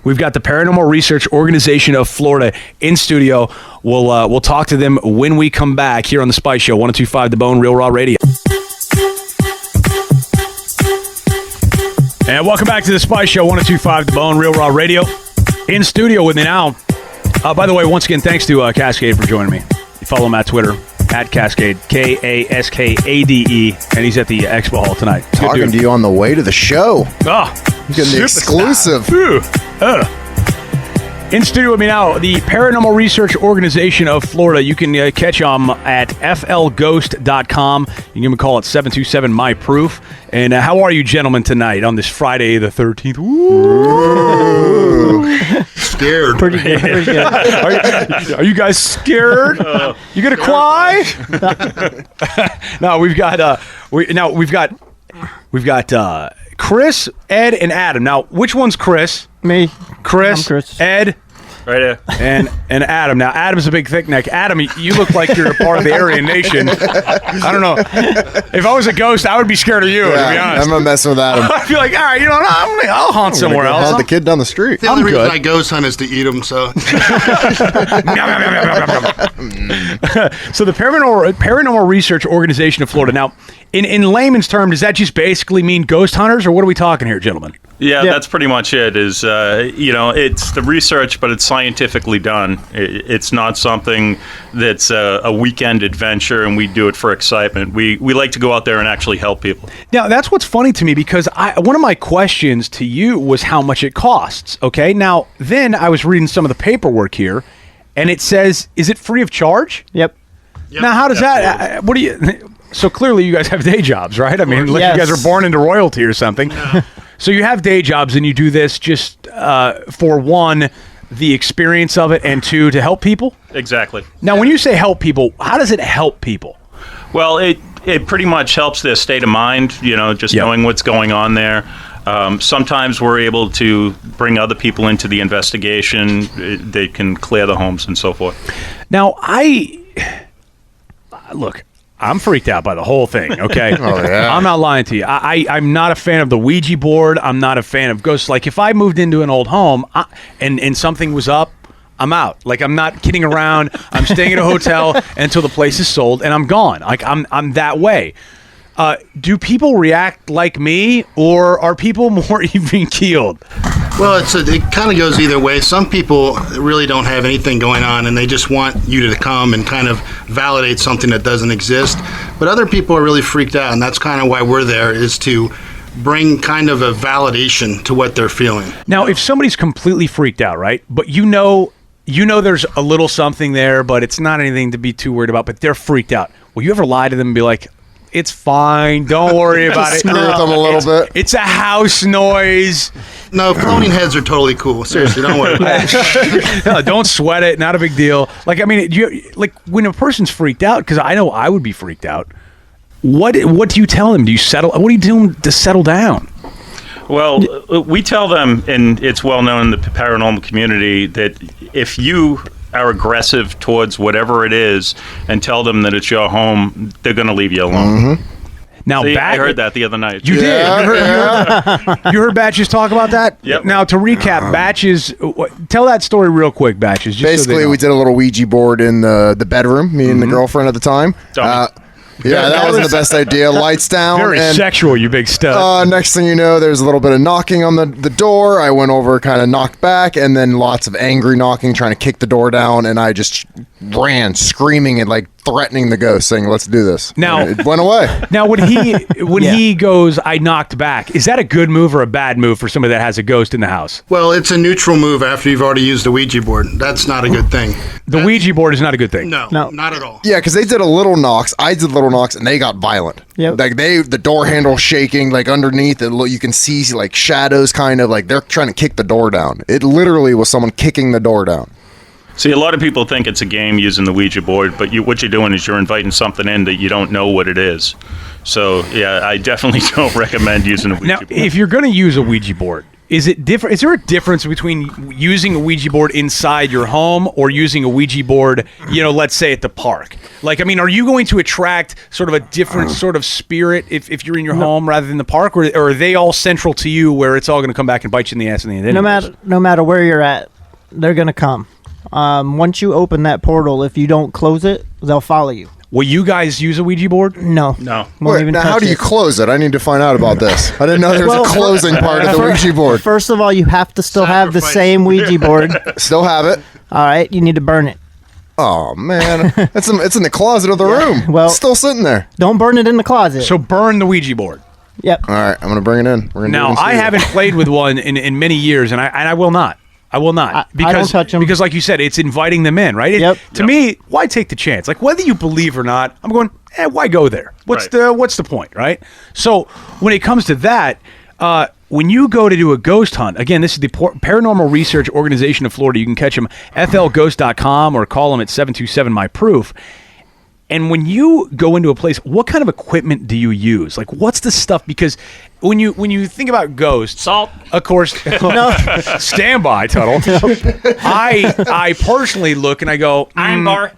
We've got the Paranormal Research Organization of Florida in studio. We'll talk to them when we come back here on The Spice Show, 102.5 The Bone, Real Raw Radio. And welcome back to The Spice Show, 102.5 The Bone, Real Raw Radio. In studio with me now. By the way, once again, thanks to Cascade for joining me. You follow him at Twitter, at Cascade, Kaskade, and he's at the Expo Hall tonight. Talking to you on the way to the show. Oh, getting the exclusive. In studio with me now, the Paranormal Research Organization of Florida. You can catch them at flghost.com. You can give them a call at 727-MY-PROOF. And how are you gentlemen tonight on this Friday the 13th? Ooh. Scared. Pretty good. Pretty good. Are you guys scared? You gonna cry? No, we've got Chris, Ed, and Adam. Now, which one's Chris? Me. Chris, I'm Chris. Ed, right here, and Adam. Now, Adam's a big thick neck. Adam, you look like you're a part of the Aryan Nation. I don't know. If I was a ghost, I would be scared of you, to be honest. I'm not messing with Adam. I'd be like, all right, I'll haunt somewhere else. Hunt the kid down the street. The only reason I ghost hunt is to eat them, so. So the Paranormal Research Organization of Florida. Now, in layman's terms, does that just basically mean ghost hunters, or what are we talking here, gentlemen? Yeah, that's pretty much it. It's the research, but it's scientifically done. It's not something that's a weekend adventure, and we do it for excitement. We like to go out there and actually help people. Now, that's what's funny to me, because one of my questions to you was how much it costs, okay? Now, then I was reading some of the paperwork here, and it says, is it free of charge? Yep. Now, how does that, what do you, so clearly you guys have day jobs, right? I mean, like you guys are born into royalty or something. No. So you have day jobs and you do this just for one, the experience of it, and two, to help people? Exactly. Now, when you say help people, how does it help people? Well, it pretty much helps their state of mind, just knowing what's going on there. Sometimes we're able to bring other people into the investigation. They can clear the homes and so forth. Now, look, I'm freaked out by the whole thing, okay? Oh, yeah. I'm not lying to you. I'm not a fan of the Ouija board. I'm not a fan of ghosts. Like, if I moved into an old home and something was up, I'm out. Like, I'm not kidding around. I'm staying at a hotel until the place is sold, and I'm gone. Like, I'm that way. Do people react like me, or are people more even-keeled? Well, it kind of goes either way. Some people really don't have anything going on, and they just want you to come and kind of validate something that doesn't exist. But other people are really freaked out, and that's kind of why we're there, is to bring kind of a validation to what they're feeling. Now, if somebody's completely freaked out, right, but you know there's a little something there, but it's not anything to be too worried about, but they're freaked out. Will you ever lie to them and be like, it's fine, don't worry about it? Screw with them a little bit. It's a house noise. No, floating heads are totally cool. Seriously, don't worry about it. No, don't sweat it. Not a big deal. Like, I mean, when a person's freaked out, because I know I would be freaked out, what do you tell them? Do you settle? What do you do to settle down? Well, we tell them, and it's well known in the paranormal community, that if you are aggressive towards whatever it is and tell them that it's your home, they're going to leave you alone. Mm-hmm. Now, I heard that the other night. You did. You heard Batches talk about that? Yep. Now, to recap, Batches, tell that story real quick, Batches. Basically, we did a little Ouija board in the bedroom, me and the girlfriend at the time. Yeah, that wasn't the best idea. Lights down. Very sexual, you big stud. Next thing you know, there's a little bit of knocking on the door. I went over, kind of knocked back, and then lots of angry knocking, trying to kick the door down, and I just ran, screaming and like threatening the ghost, saying, let's do this. Now, and it went away. Now, when he goes, I knocked back, is that a good move or a bad move for somebody that has a ghost in the house? Well, it's a neutral move after you've already used the Ouija board. That's not a good thing. The Ouija board is not a good thing. No, not at all. Yeah, because they did a little knocks. I did little knocks, and they got violent. Yep. Like the door handle shaking, like underneath it, you can see like shadows, kind of like they're trying to kick the door down. It literally was someone kicking the door down. See, a lot of people think it's a game using the Ouija board, but what you're doing is you're inviting something in that you don't know what it is. So, yeah, I definitely don't recommend using a Ouija board. Now, if you're going to use a Ouija board, Is it different? Is there a difference between using a Ouija board inside your home or using a Ouija board, let's say at the park? Like, I mean, are you going to attract sort of a different sort of spirit if you're in your home rather than the park, or are they all central to you where it's all going to come back and bite you in the ass in the end? No matter where you're at, they're gonna come. Once you open that portal, if you don't close it, they'll follow you. Will you guys use a Ouija board? No. No. Won't Wait, even now, touch how do you it. close it? I need to find out about this. I didn't know there was a closing part of the Ouija board. First of all, you have to still have the Sacrifice. same Ouija board. Still have it. All right, you need to burn it. Oh man, it's in the closet of the room. Well- still sitting there. Don't burn it in the closet. So burn the Ouija board. Yep. All right, I'm gonna bring it in. We're gonna Now, do this I here. haven't played with one in many years, and I will not. I will not. I don't touch 'em. Because, like you said, it's inviting them in, right? Yep. To me, why take the chance? Like, whether you believe or not, I'm going, why go there? What's the point, right? So, when it comes to that, when you go to do a ghost hunt, again, this is the Paranormal Research Organization of Florida. You can catch them flghost.com or call them at 727-MY-PROOF. And when you go into a place, what kind of equipment do you use? Like, what's the stuff? Because when you think about ghosts, Salt. of course, stand by, Tuttle. I personally look and I go, Iron bar.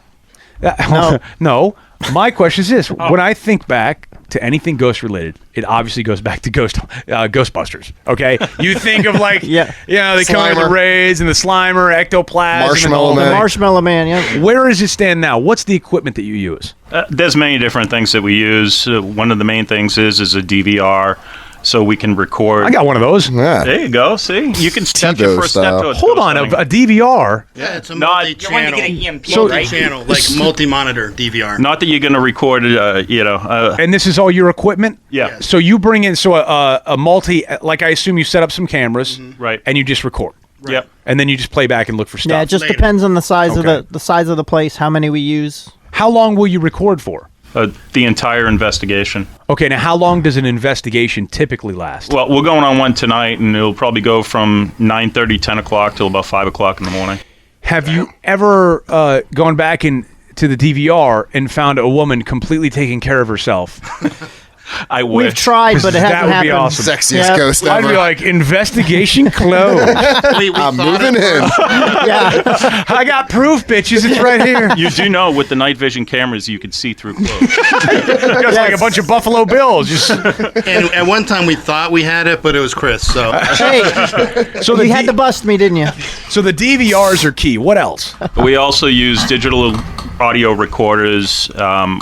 no. My question is this: when I think back to anything ghost related, it obviously goes back to Ghostbusters. Okay, you think of like, they come in the Slimer. rays and the Slimer, ectoplasm, Marshmallow and all Man. The Marshmallow Man, yeah. Where does it stand now? What's the equipment that you use? There's many different things that we use. One of the main things is a DVR, so we can record. I got one of those. Yeah. There you go. See, you can catch T-Bo your first step style. to a Hold ghost on, hunting. a DVR. Yeah, it's a Not- You want to multi-channel. get an EMP, So- right? Multi-channel, like multi-monitor DVR. Not that you're going to record, And this is all your equipment? Yeah. So you bring in a multi, like I assume you set up some cameras, Right. and you just record. Yep. And then you just play back and look for stuff. Yeah, it just Later. depends on the size Okay. of the size of the place, how many we use. How long will you record for? The entire investigation. Okay, now how long does an investigation typically last? Well, we're going on one tonight, and it'll probably go from 9:30, 10 o'clock till about 5 o'clock in the morning. Have you ever gone back to the DVR and found a woman completely taking care of herself? I wish. We've tried, but it That hasn't would be happened. awesome. Sexiest Yeah. ghost I'd ever. be like, investigation closed. We I'm thought moving it- in. Yeah. I got proof, bitches. It's right here. You do know with the night vision cameras, you can see through clothes. Just like a bunch of Buffalo Bills. Just And at one time we thought we had it, but it was Chris. So Hey, so you had to bust me, didn't you? so the DVRs are key. What else? We also use digital audio recorders.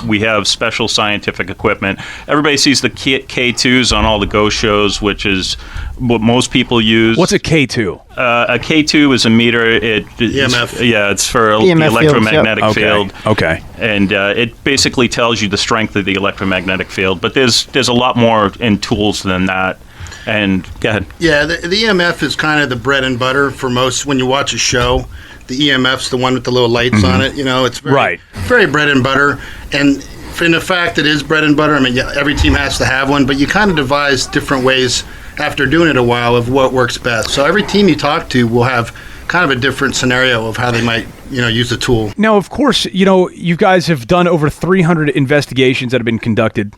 We have special scientific equipment. Everybody sees the K2s on all the ghost shows, which is what most people use. What's a K2? A K2 is a meter. It's, EMF. Yeah, it's for the EMF fields, electromagnetic yep. field. Okay. And it basically tells you the strength of the electromagnetic field. But there's a lot more in tools than that. And go ahead. yeah, the EMF is kind of the bread and butter for most. When you watch a show, the EMF's the one with the little lights on it. You know, it's very, Right. very bread and butter. And in the fact it is bread and butter, I mean, yeah, every team has to have one, but you kind of devise different ways after doing it a while of what works best. So every team you talk to will have kind of a different scenario of how they might, use the tool. Now, of course, you guys have done over 300 investigations that have been conducted.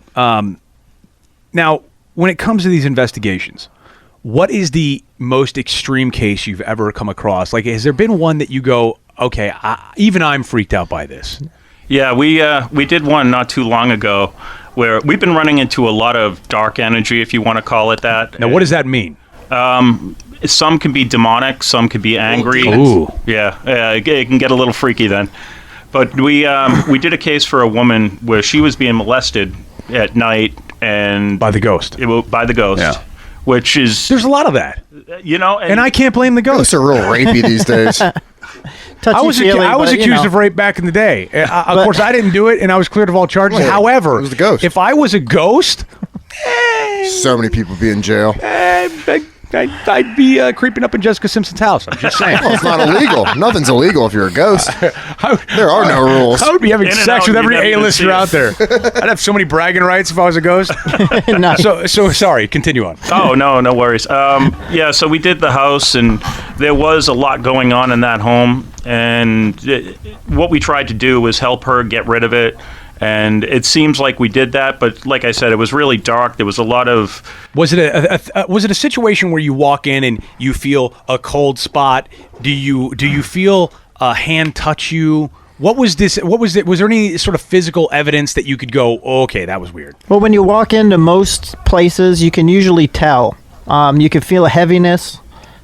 Now, when it comes to these investigations, what is the most extreme case you've ever come across? Like, has there been one that you go, okay, even I'm freaked out by this? Yeah, we did one not too long ago where we've been running into a lot of dark energy, if you want to call it that. Now, what does that mean? Some can be demonic, some can be angry. Ooh. Yeah, it can get a little freaky then. But we did a case for a woman where she was being molested at night and By the ghost. by the ghost, Yeah. which is There's a lot of that. and And I can't blame the Ghosts ghost. are real rapey these days. I was accused of rape back in the day. Of course, I didn't do it, and I was cleared of all charges. Well, However, it was the ghost. if I was a ghost, So many people be in jail. I'd be creeping up in Jessica Simpson's house. I'm just saying. Well, it's not illegal. Nothing's illegal if you're a ghost. There are no rules. I would be having In and sex out, with you every never even A-lister see out there. I'd have so many bragging rights if I was a ghost. No. So sorry. Continue on. Oh, no worries. Yeah, so we did the house, and there was a lot going on in that home. And what we tried to do was help her get rid of it And it seems like we did that, but like I said, it was really dark. There was a lot of... Was it a situation where you walk in and you feel a cold spot? Do you feel a hand touch you? What was this? What was it? Was there any sort of physical evidence that you could go, oh, okay, that was weird? Well, when you walk into most places, you can usually tell. You can feel a heaviness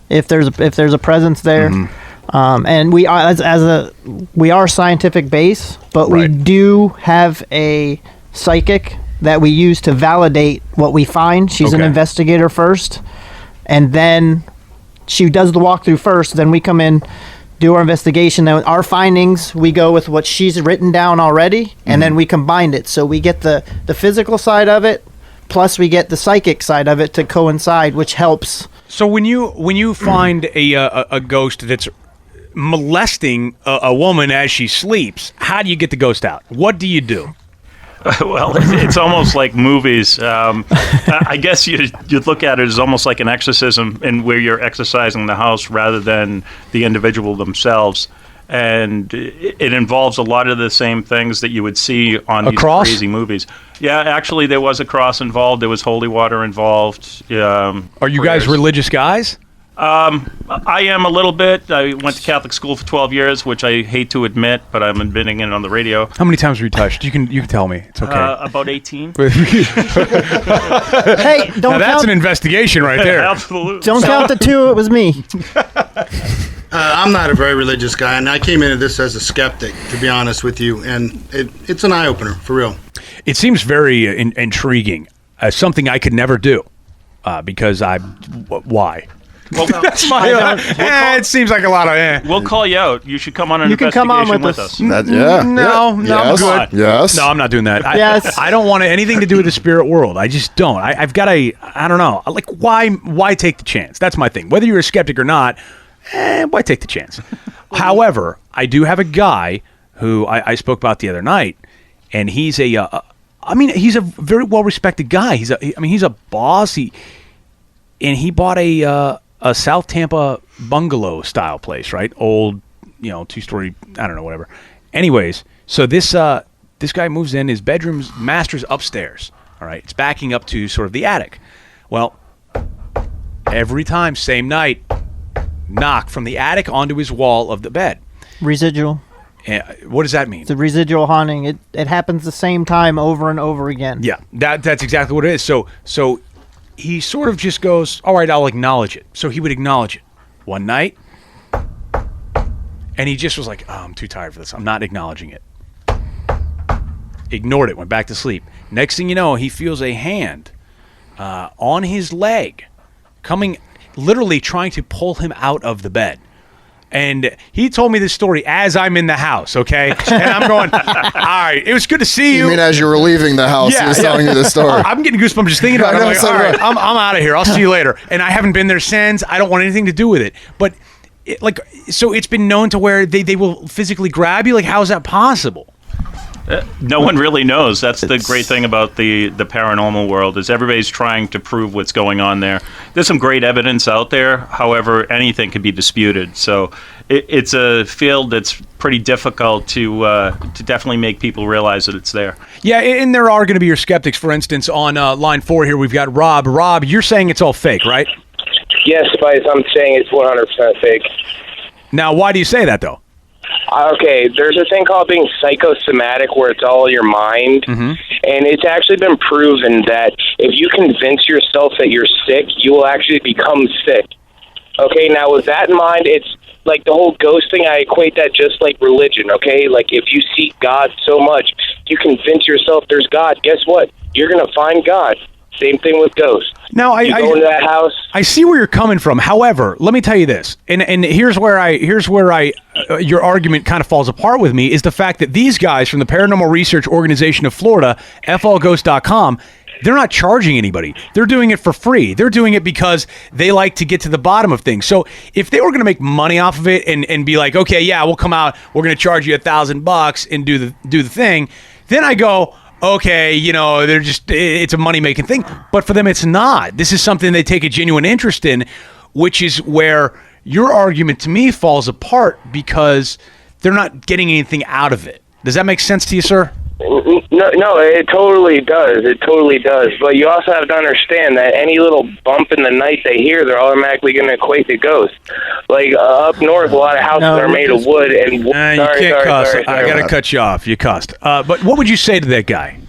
if there's a presence there. Mm-hmm. And we are we are scientific base, but we Right. do have a psychic that we use to validate what we find. She's an Okay. investigator first, and then she does the walkthrough first. Then we come in, do our investigation. Then our findings, we go with what she's written down already, and then we combine it. So we get the physical side of it, plus we get the psychic side of it to coincide, which helps. So when you find a ghost that's molesting a woman as she sleeps, how do you get the ghost out? What do you do? Well, it's almost like movies. I guess you'd look at it as almost like an exorcism, and where you're exorcising the house rather than the individual themselves. And it involves a lot of the same things that you would see on these cross? crazy movies. Yeah, actually, there was a cross involved. There was holy water involved. Are you guys prayers. religious guys? I am a little bit. I went to Catholic school for 12 years, which I hate to admit, but I'm admitting it on the radio. How many times were you touched? You can tell me. It's okay. About 18. Hey, don't Now that's count. an investigation right there. Absolutely. Don't count the two. It was me. I'm not a very religious guy, and I came into this as a skeptic, to be honest with you, and it's an eye-opener, for real. It seems very intriguing. Something I could never do because why? Well, That's my. It seems like a lot of. we'll call you out. You should come on an You can come investigation on with with us. That, yeah. No, yeah. no, I'm Yes. good. Yes. No, I'm not doing that. Yes. I don't want anything to do with the spirit world. I just don't. I've got I don't know. Like, why take the chance? That's my thing. Whether you're a skeptic or not, why take the chance? However, I do have a guy who I spoke about the other night, and he's he's a very well-respected guy. He's a boss. He bought a South Tampa bungalow style place, right? Old, 2-story, I don't know, whatever. Anyways, so this guy moves in, his bedroom's master's upstairs. All right. It's backing up to sort of the attic. Well, every time, same night, knock from the attic onto his wall of the bed. Residual. What does that mean? It's a residual haunting. It happens the same time over and over again. Yeah, that's exactly what it is. So he sort of just goes, all right, I'll acknowledge it. So he would acknowledge it one night, and he just was like, oh, I'm too tired for this. I'm not acknowledging it. Ignored it, went back to sleep. Next thing you know, he feels a hand on his leg coming, literally trying to pull him out of the bed. And he told me this story as I'm in the house, okay? And I'm going, all right, it was good to see you. You mean as you were leaving the house, he was telling you the story? I'm getting goosebumps just thinking about it. I know, I'm like, so all right, do I. I'm out of here. I'll see you later. And I haven't been there since. I don't want anything to do with it. But, so it's been known to where they will physically grab you? Like, how is that possible? No one really knows. That's the great thing about the paranormal world, is everybody's trying to prove what's going on there. There's some great evidence out there. However, anything can be disputed. So it's a field that's pretty difficult to definitely make people realize that it's there. Yeah, and there are going to be your skeptics. For instance, on line 4 here, we've got Rob. Rob, you're saying it's all fake, right? Yes, Spice, I'm saying it's 100% fake. Now, why do you say that, though? Okay, there's a thing called being psychosomatic where it's all your mind, and it's actually been proven that if you convince yourself that you're sick, you will actually become sick. Okay, now with that in mind, it's like the whole ghost thing, I equate that just like religion, okay? Like if you seek God so much, you convince yourself there's God, guess what? You're going to find God. Same thing with ghosts. Now, You go into that house. I see where you're coming from. However, let me tell you this, and here's where your argument kind of falls apart with me, is the fact that these guys from the Paranormal Research Organization of Florida, FLGhost.com, they're not charging anybody. They're doing it for free. They're doing it because they like to get to the bottom of things. So if they were going to make money off of it and be like, okay, yeah, we'll come out, we're going to charge you $1,000 and do the thing, then I go, okay, it's a money-making thing. But for them, it's not. This is something they take a genuine interest in, which is where your argument to me falls apart because they're not getting anything out of it. Does that make sense to you, sir? No, it totally does. It totally does. But you also have to understand that any little bump in the night they hear, they're automatically going to equate to ghosts. Like up north, a lot of houses are made of wood. And you can't cuss. I got to cut you off. You cussed. But what would you say to that guy?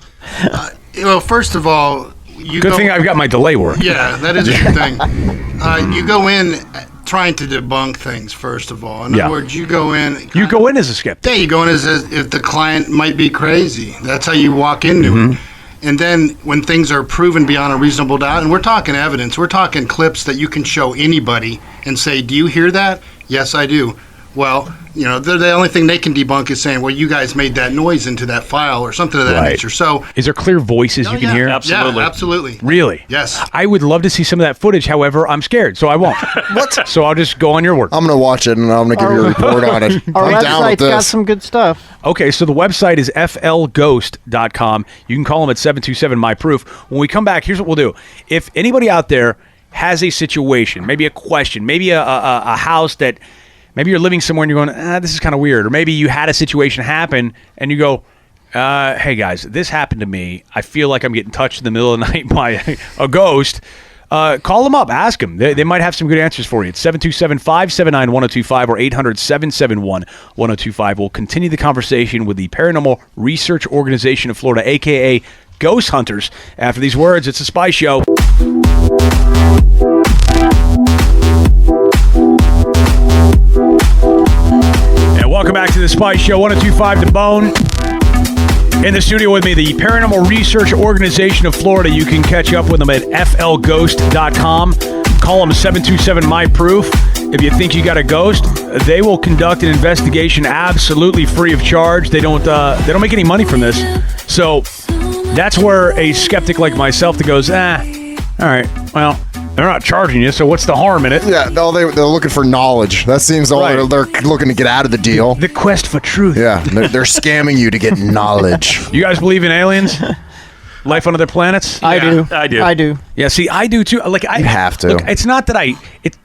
Well, first of all, Good thing I've got my delay work. Yeah, that is a good thing. You go in trying to debunk things, first of all. In other words, you go in... You go in as a skeptic. Yeah, you go in as if the client might be crazy. That's how you walk into it. And then when things are proven beyond a reasonable doubt, and we're talking evidence, we're talking clips that you can show anybody and say, do you hear that? Yes, I do. Well, the only thing they can debunk is saying, well, you guys made that noise into that file or something of that nature. So, is there clear voices you can hear? Absolutely. Yeah, absolutely. Really? Yes. I would love to see some of that footage. However, I'm scared, so I won't. What? So I'll just go on your word. I'm going to watch it, and I'm going to give you a report on it. Our I'm down with website's got this. some good stuff. Okay, so the website is flghost.com. You can call them at 727-MY-PROOF. When we come back, here's what we'll do. If anybody out there has a situation, maybe a question, maybe a house that... Maybe you're living somewhere and you're going, this is kind of weird. Or maybe you had a situation happen and you go, hey, guys, this happened to me. I feel like I'm getting touched in the middle of the night by a ghost. Call them up. Ask them. They might have some good answers for you. It's 727-579-1025 or 800-771-1025. We'll continue the conversation with the Paranormal Research Organization of Florida, a.k.a. Ghost Hunters. After these words, it's a Spy Show. Welcome back to the Spy Show, 1025 The Bone. In the studio with me, the Paranormal Research Organization of Florida. You can catch up with them at flghost.com. Call them 727-MY-PROOF. If you think you got a ghost, they will conduct an investigation absolutely free of charge. They don't make any money from this. So that's where a skeptic like myself that goes, all right, well, they're not charging you, so what's the harm in it? Yeah, they're looking for knowledge. That seems all Right. they're looking to get out of the deal. The quest for truth. Yeah, they're scamming you to get knowledge. You guys believe in aliens? Life on other planets? I do. I do. Yeah, see, I do too. Like, I You have to. Look, it's not that it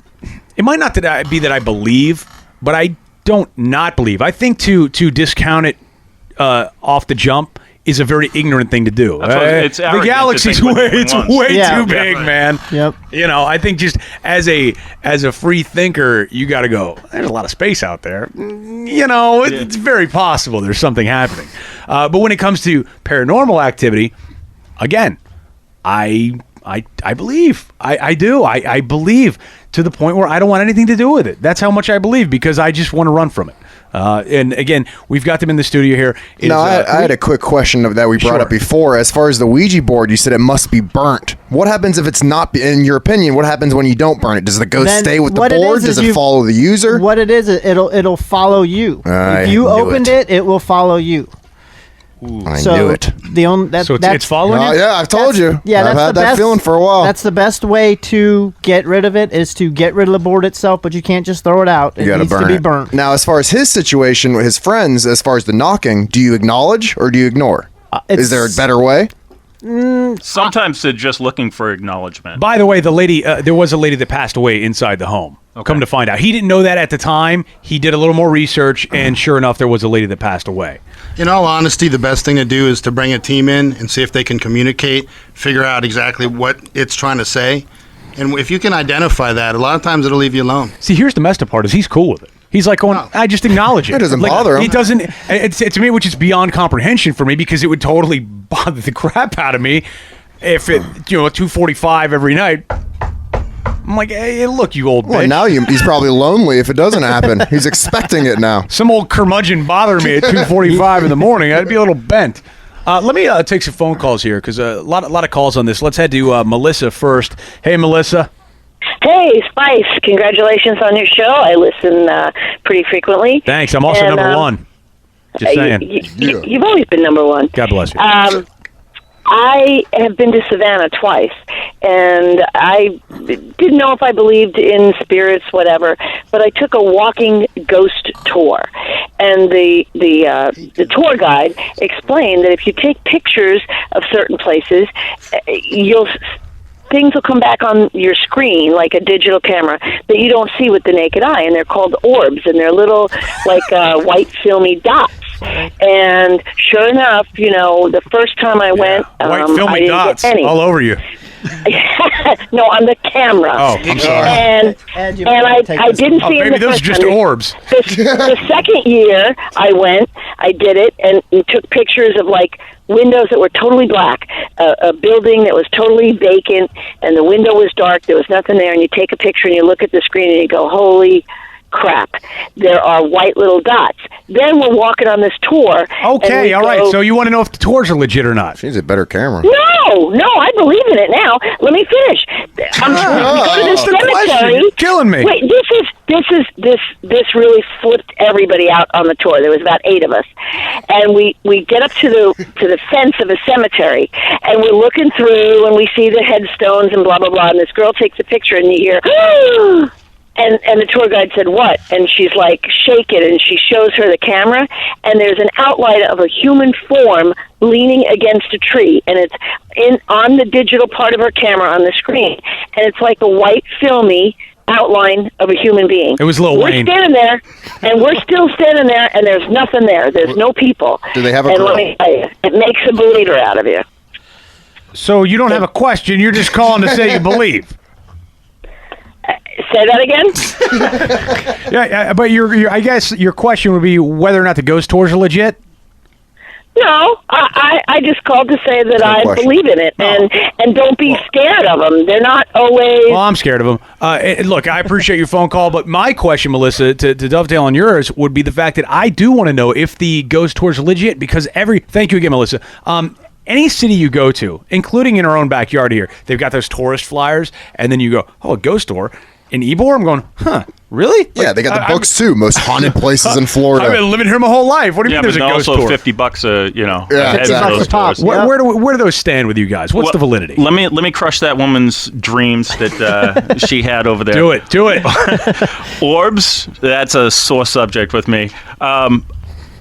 might not be that I believe, but I don't not believe. I think to discount it off the jump is a very ignorant thing to do. It's the arrogant to galaxy's think what way anyone it's wants. way Yeah. too big, Right. man. Yep. I think just as a free thinker, you got to go, there's a lot of space out there. It's very possible there's something happening. But when it comes to paranormal activity, again, I believe. I do. I believe to the point where I don't want anything to do with it. That's how much I believe, because I just want to run from it. And again, we've got them in the studio here. I had a quick question that we brought Sure. up before. As far as the Ouija board, you said it must be burnt. What happens if it's not? In your opinion, what happens when you don't burn it? Does the ghost Then stay with the what it board? is Does is it follow the user? What it is, it'll follow you. I If you knew opened it will follow you. I So knew it. so it's following you? Yeah, I've told you. Yeah, I've that's had the that best, feeling for a while. That's the best way to get rid of it, is to get rid of the board itself, but you can't just throw it out. You It got needs to be burnt. Now, as far as his situation with his friends, as far as the knocking, do you acknowledge or do you ignore? Is there a better way? Sometimes they're just looking for acknowledgement. By the way, the lady, there was a lady that passed away inside the home. Come to find out. He didn't know that at the time. He did a little more research, and sure enough, there was a lady that passed away. In all honesty, the best thing to do is to bring a team in and see if they can communicate, figure out exactly what it's trying to say. And if you can identify that, a lot of times it'll leave you alone. See, here's the messed up part, is he's cool with it. He's like going, I just acknowledge it. It doesn't Like, bother him. It doesn't, it's to me, which is beyond comprehension for me, because it would totally bother the crap out of me if it, 2:45 every night. I'm like, hey, look, you old Well, bitch. now he's probably lonely if it doesn't happen. He's expecting it now. Some old curmudgeon bothering me at 2:45 in the morning. I'd be a little bent. Let me take some phone calls here, because a lot of calls on this. Let's head to Melissa first. Hey, Melissa. Hey, Spice. Congratulations on your show. I listen pretty frequently. Thanks. I'm also number one. Just saying. You've always been number one. God bless you. I have been to Savannah twice, and I didn't know if I believed in spirits, whatever, but I took a walking ghost tour, and the tour guide explained that if you take pictures of certain places, things will come back on your screen like a digital camera that you don't see with the naked eye, and they're called orbs, and they're little like white filmy dots. And sure enough, the first time I went, White I filmy didn't dots get any. all over you. No, on the camera. Oh, I'm sorry. And I didn't see Maybe him the those are first just time. orbs. The second year I went, I did it and took pictures of like windows that were totally black, a building that was totally vacant, and the window was dark. There was nothing there, and you take a picture and you look at the screen and you go, "Holy crap! There are white little dots." Then we're walking on this tour. Okay, all right. So you want to know if the tours are legit or not? She needs a better camera. No, I believe in it now. Let me finish. I'm going to the cemetery. You're killing me. Wait, this really flipped everybody out on the tour. There was about 8 of us, and we get up to the fence of a cemetery, and we're looking through, and we see the headstones and blah blah blah. And this girl takes a picture, and you hear. And the tour guide said, "What?" And she's like, "Shake it." And she shows her the camera, and there's an outline of a human form leaning against a tree, and it's on the digital part of her camera on the screen, and it's like a white filmy outline of a human being. It was Lil Wayne. We're standing there, and we're still standing there, and there's nothing there. There's no people. Do they have a And grill? let me tell you, it makes a believer out of you. So you don't have a question. You're just calling to say you believe. Say that again? Yeah, but I guess your question would be whether or not the ghost tours are legit. No, I just called to say that I question. believe in it, and don't be scared of them. They're not always. Well, I'm scared of them. Look, I appreciate your phone call, but my question, Melissa, to dovetail on yours, would be the fact that I do want to know if the ghost tours are legit, because thank you again, Melissa. Any city you go to, including in our own backyard here, they've got those tourist flyers, and then you go, "Oh, a ghost tour in Ybor." I'm going, "Huh, really?" Yeah, they got the books too. Most haunted places in Florida. I've been living here my whole life. What do you Yeah, mean there's but a ghost also tour? $50 a Yeah, head exactly. for those $50 a pop. tours. Yeah. Where do those stand with you guys? What's the validity? Let me crush that woman's dreams that she had over there. Do it. Orbs, that's a sore subject with me.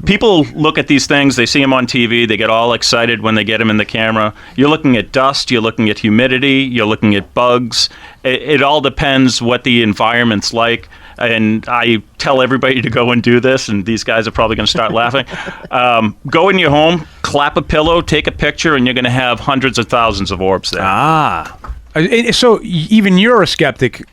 People look at these things, they see them on TV, they get all excited when they get them in the camera. You're looking at dust, you're looking at humidity, you're looking at bugs. It all depends what the environment's like. And I tell everybody to go and do this, and these guys are probably going to start laughing. Go in your home, clap a pillow, take a picture, and you're going to have hundreds of thousands of orbs there. So even you're a skeptic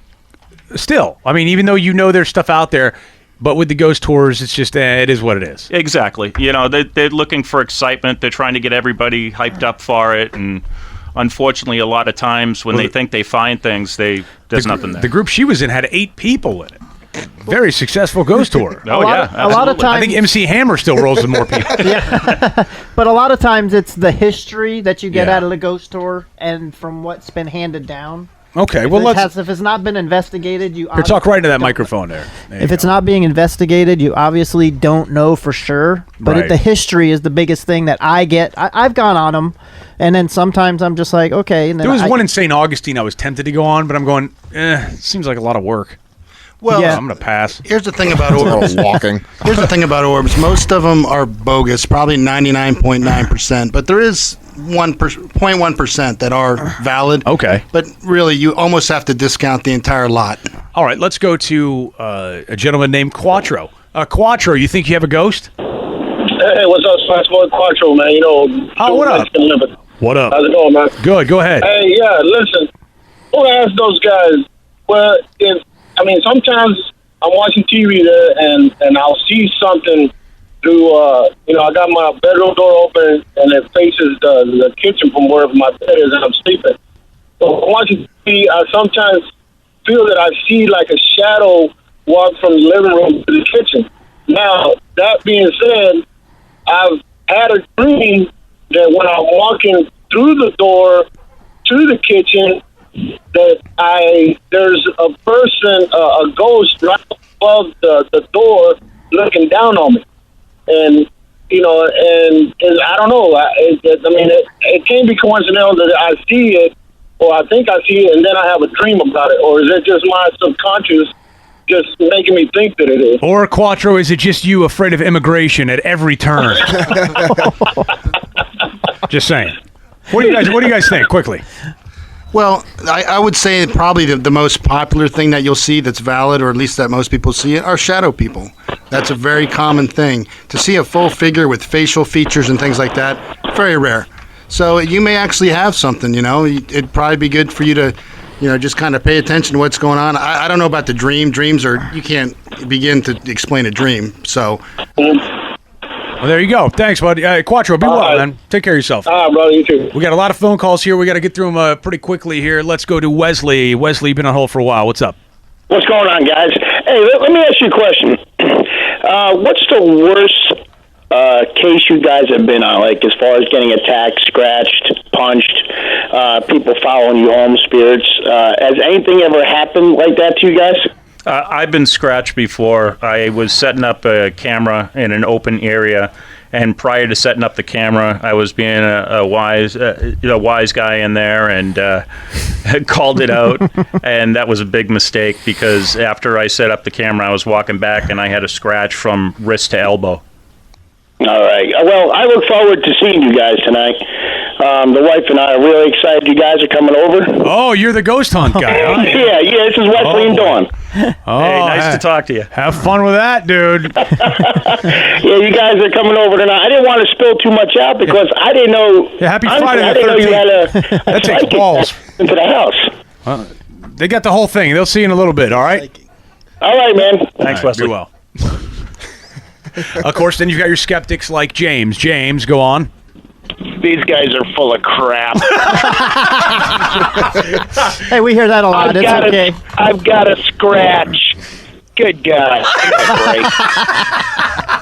still. I mean, even though you know there's stuff out there, but with the ghost tours, it's just, it is what it is. Exactly. They're looking for excitement. They're trying to get everybody hyped up for it. And unfortunately, a lot of times when they think they find things, there's nothing there. The group she was in had 8 people in it. Very successful ghost tour. Oh, yeah. A lot of absolutely. times, I think MC Hammer still rolls with more people. but a lot of times it's the history that you get Yeah. out of the ghost tour and from what's been handed down. Okay, well, If it's not been investigated, you Here, talk right into that microphone there. If it's not being investigated, you obviously don't know for sure. But Right. the history is the biggest thing that I get. I've gone on them, and then sometimes I'm just like, okay. And then There was one in St. Augustine I was tempted to go on, but I'm going, it seems like a lot of work. Well, Yeah. I'm going to pass. here's the thing about A orbs. little walking. Here's the thing about orbs. Most of them are bogus, probably 99.9%, but there is 0.1% that are valid. Okay. But really, you almost have to discount the entire lot. All right, let's go to a gentleman named Quattro. Quattro, you think you have a ghost? Hey, what's up, Spice Boy Quattro, man? Oh, what up? What up? How's it going, man? Good, go ahead. Hey, yeah, listen. I want to ask those guys, well, sometimes I'm watching TV there, and I'll see something through, I got my bedroom door open, and it faces the kitchen from where my bed is, and I'm sleeping. So I'm watching TV, I sometimes feel that I see like a shadow walk from the living room to the kitchen. Now, that being said, I've had a dream that when I'm walking through the door to the kitchen, that there's a person, a ghost right above the door looking down on me. And, and I don't know. It can't be coincidental that I see it, or I think I see it, and then I have a dream about it. Or is it just my subconscious just making me think that it is? Or Quattro, is it just you afraid of immigration at every turn? Just saying. What do you guys think? Quickly. Well, I would say probably the most popular thing that you'll see that's valid, or at least that most people see it, are shadow people. That's a very common thing. To see a full figure with facial features and things like that, very rare. So you may actually have something, It'd probably be good for you to, just kind of pay attention to what's going on. I don't know about the dream. Dreams you can't begin to explain a dream. So. Well, there you go. Thanks, bud. Quattro, be well, man. Take care of yourself. Brother, you too. We got a lot of phone calls here. We got to get through them pretty quickly here. Let's go to Wesley. Wesley, you've been on hold for a while. What's up? What's going on, guys? Hey, let me ask you a question. What's the worst case you guys have been on, like as far as getting attacked, scratched, punched, people following you home, spirits? Has anything ever happened like that to you guys? I've been scratched before. I was setting up a camera in an open area, and prior to setting up the camera, I was being a wise guy in there and called it out. And that was a big mistake because after I set up the camera, I was walking back and I had a scratch from wrist to elbow. All right. Well, I look forward to seeing you guys tonight. The wife and I are really excited you guys are coming over. Oh, you're the ghost hunt guy, huh? Yeah, this is Wesley and Dawn. Oh, hey, nice to talk to you. Have fun with that, dude. Yeah, you guys are coming over tonight. I didn't want to spill too much out because I didn't know. Yeah, happy honestly, Friday the I didn't know you had That takes psychic balls. into the house. They got the whole thing. They'll see you in a little bit, all right? All right, man. Thanks, All right, Wesley. be well. Of course, then you've got your skeptics like James. James, go on. These guys are full of crap. Hey, we hear that a lot. It's okay. I've got a scratch. Good God.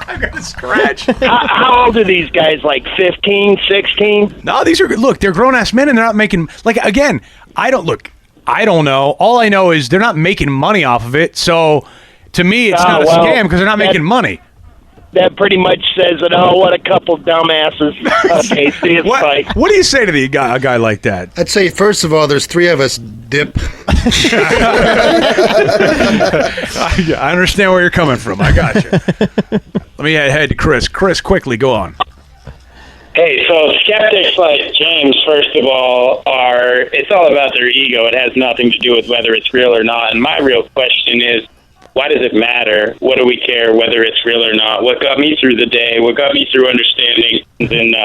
I got a scratch. How old are these guys? Like 15, 16? No, these are, look, they're grown-ass men and they're not making, like, again, I don't know. All I know is they're not making money off of it. So to me, it's not a scam because they're not making money. That pretty much says it all. What a couple dumbasses. Okay, see you. Bye. What do you say to a guy like that? I'd say, first of all, there's three of us, dip. I understand where you're coming from. I got you. Let me head to Chris. Chris, quickly, go on. Hey, so skeptics like James, first of all, it's all about their ego. It has nothing to do with whether it's real or not. And my real question is, why does it matter? What do we care whether it's real or not? What got me through the day? What got me through understanding? And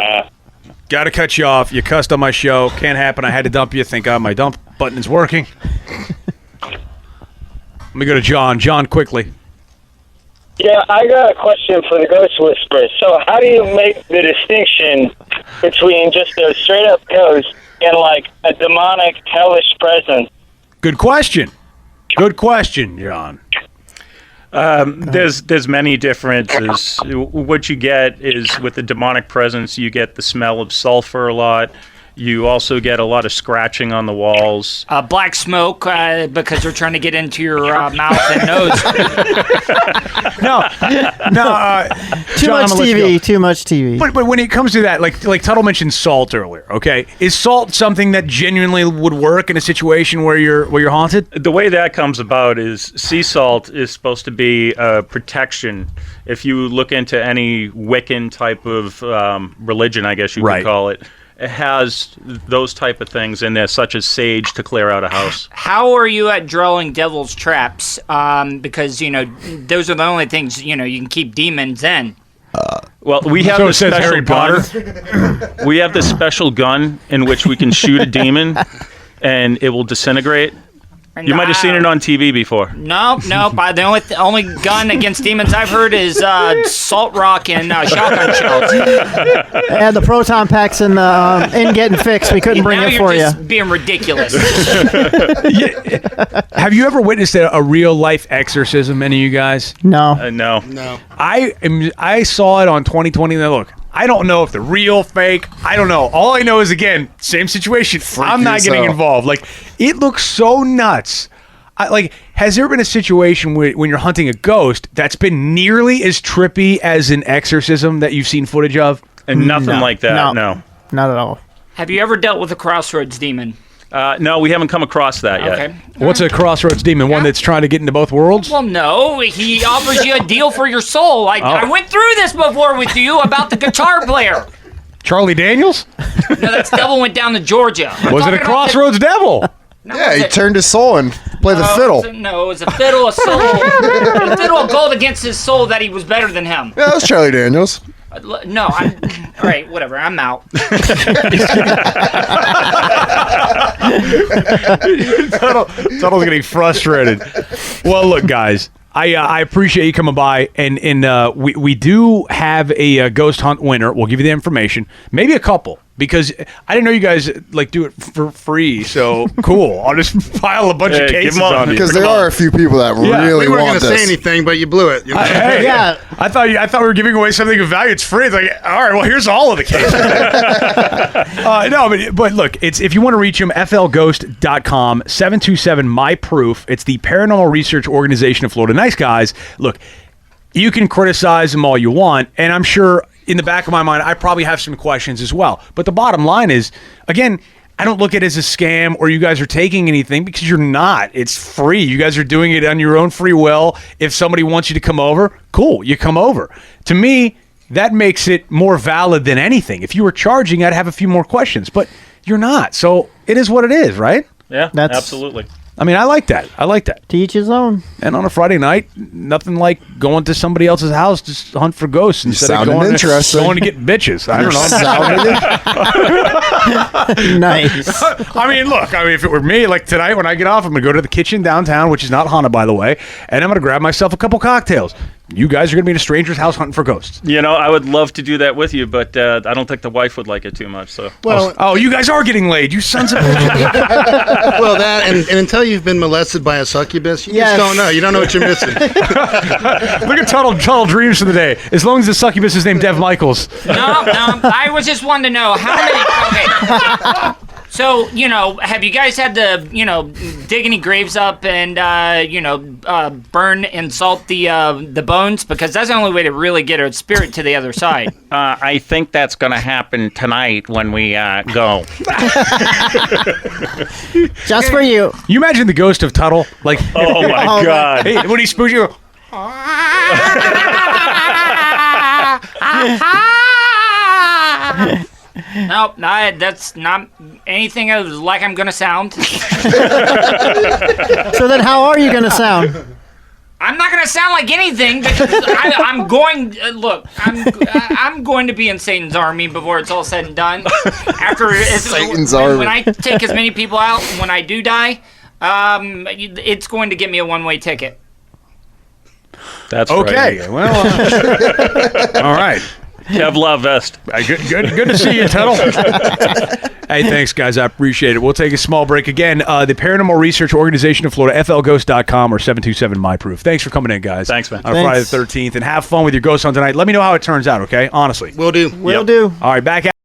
got to cut you off. You cussed on my show. Can't happen. I had to dump you. Thank God my dump button is working. Let me go to John. John, quickly. yeah, I got a question for the Ghost Whisperers. So how do you make the distinction between just a straight-up ghost and, like, a demonic, hellish presence? Good question. Good question, John. There's many differences. What you get is with the demonic presence, you get the smell of sulfur a lot. You also get a lot of scratching on the walls. Black smoke because they're trying to get into your mouth and nose. No. Too John, much I'm gonna let you TV. go. Too much TV. But when it comes to that, like Tuttle mentioned salt earlier, okay? Is salt something that genuinely would work in a situation where you're haunted? The way that comes about is sea salt is supposed to be protection. If you look into any Wiccan type of religion, I guess you could call it, it has those type of things in there, such as sage to clear out a house. How are you at drawing devil's traps? Because, those are the only things, you can keep demons in. Well, we have So this it says special Harry gun. We have this special gun in which we can shoot a demon, and it will disintegrate. You might have seen it on TV before. Nope. The only gun against demons I've heard is salt rock and shotgun shells. And the proton packs in getting fixed. We couldn't bring now it you're for you. just being ridiculous. Have you ever witnessed a real life exorcism? Any of you guys? No. No. I saw it on 2020. Now look, I don't know if they're real, fake. I don't know. All I know is, again, same situation. I'm not getting involved. Like, it looks so nuts. Has there been a situation when you're hunting a ghost that's been nearly as trippy as an exorcism that you've seen footage of? And nothing like that, no. Not at all. Have you ever dealt with a crossroads demon? No, we haven't come across that yet. Okay. What's a crossroads demon? One that's trying to get into both worlds? Well, no. He offers you a deal for your soul. I went through this before with you about the guitar player. Charlie Daniels? No, that's Devil Went Down to Georgia. Was it a crossroads devil? Yeah, he turned his soul and played the fiddle. No, it was a fiddle of soul. A fiddle of gold against his soul that he was better than him. Yeah, that was Charlie Daniels. No, I'm all right. Whatever. I'm out. Tuttle's getting frustrated. Well, look, guys, I appreciate you coming by, and we do have a ghost hunt winner. We'll give you the information, maybe a couple, because I didn't know you guys like do it for free. So cool. I'll just pile a bunch of cases on you. Because there are a few people that really We weren't want going to this. say anything, but you blew it. You know? Hey, Yeah. I thought we were giving away something of value. It's free. It's like, all right, well, here's all of the cases. No, but look, it's if you want to reach them, flghost.com, 727-MY-PROOF. It's the paranormal research organization of Florida. Nice guys. Look, you can criticize them all you want, and I'm sure in the back of my mind, I probably have some questions as well. But the bottom line is, again, I don't look at it as a scam or you guys are taking anything, because you're not. It's free. You guys are doing it on your own free will. If somebody wants you to come over, cool, you come over. To me, that makes it more valid than anything. If you were charging, I'd have a few more questions, but you're not. So it is what it is, right? Yeah, That's- absolutely. I mean, I like that. To each his own. And on a Friday night, nothing like going to somebody else's house to hunt for ghosts instead of sounding going interesting. going to get bitches. I don't know. Nice. I mean, look, if it were me, like tonight when I get off, I'm going to go to the kitchen downtown, which is not haunted, by the way, and I'm going to grab myself a couple cocktails. You guys are going to be in a stranger's house hunting for ghosts. You know, I would love to do that with you, but I don't think the wife would like it too much. So, Well, you guys are getting laid, you sons of well, that and until you've been molested by a succubus, you Yes. just don't know. You don't know what you're missing. Look at Tuttle dreams for the day. As long as the succubus is named Dev Michaels. No. I was just wanting to know how many. Okay. So, have you guys had to, dig any graves up and, burn and salt the bones? Because that's the only way to really get a spirit to the other side. I think that's going to happen tonight when we go. Just for you. You imagine the ghost of Tuttle? Like, oh my God! Hey, when he spooks you, Nope, that's not anything like I'm gonna sound. So then how are you going to sound? I'm not gonna sound like anything because I'm going. Look, I'm going to be in Satan's army before it's all said and done. After Satan's when army. I take as many people out, when I do die, it's going to get me a one-way ticket. That's okay. right. Well, all right. Kevlar vest. Good to see you, Tuttle. Hey, thanks, guys. I appreciate it. We'll take a small break again. The Paranormal Research Organization of Florida, flghost.com or 727-MY-PROOF. Thanks for coming in, guys. Thanks, man. On Friday the 13th. And have fun with your ghost hunt tonight. Let me know how it turns out, okay? Honestly. Will do. Will do. All right, back at